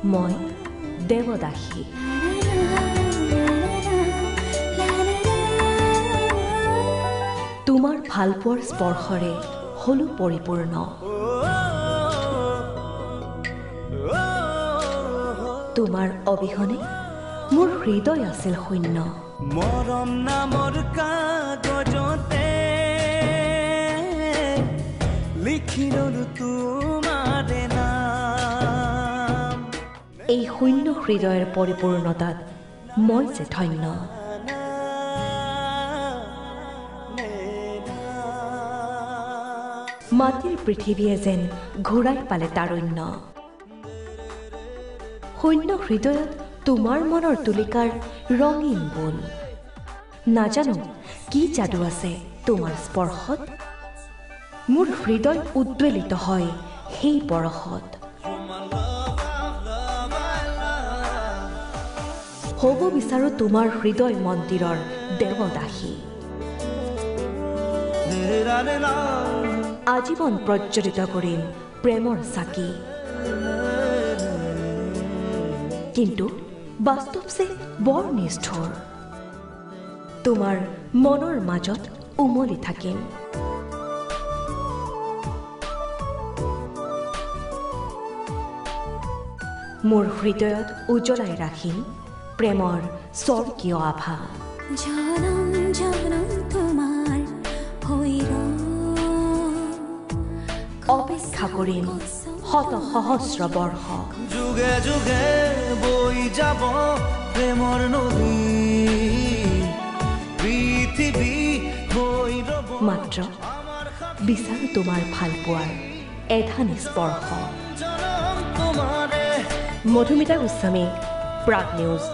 মই দেৱদাসী। তোমাৰ ভালপোৱাৰ স্পৰ্শৰে হলো পৰিপূৰ্ণ। তোমাৰ অবিহনে মোৰ হৃদয় আছিল শূন্য। মৰম নামৰ কাগজতে লিখি ললো তোমাৰে নাম। এই শূন্য হৃদয়ৰ পৰিপূৰ্ণতাত মই যে ধন্য। মাটিৰ পৃথিৱীয়ে যেন ঘূৰাই পালে তাৰুণ্য। শূন্য হৃদয়ত তোমাৰ মনৰ তুলিকাৰ ৰঙীন বোল। নাজানো কি যাদু আছে তোমাৰ স্পৰ্শত, মোৰ হৃদয় উদ্বেলিত হয় সেই পৰশত। হ'ব বিচাৰো তোমাৰ হৃদয় মন্দিৰৰ দেৱদাসী। আজীৱন প্ৰজ্বলিত কৰিম প্ৰেমৰ চাকি। কিন্তু বাস্তৱ যে বৰ নিষ্ঠুৰ, তোমাৰ মনৰ মাজত উমলি থাকিম। মোৰ হৃদয়ত উজ্বলাই ৰাখিম প্ৰেমৰ স্বৰ্গীয় আভা। জনম জনম তোমাৰ হৈৰ অপেক্ষা কৰিম শত সহস্ৰ বৰ্ষ। যুগে যুগে বৈ যাব প্ৰেমৰ নদী, পৃথিৱী হৈ ৰব মাত্ৰ বিচাৰো তোমাৰ ভালপোৱাৰ এধানি স্পৰ্শ। জনম তোমাৰে। মধুমিতা গোস্বামী, প্ৰাগ নিউজ।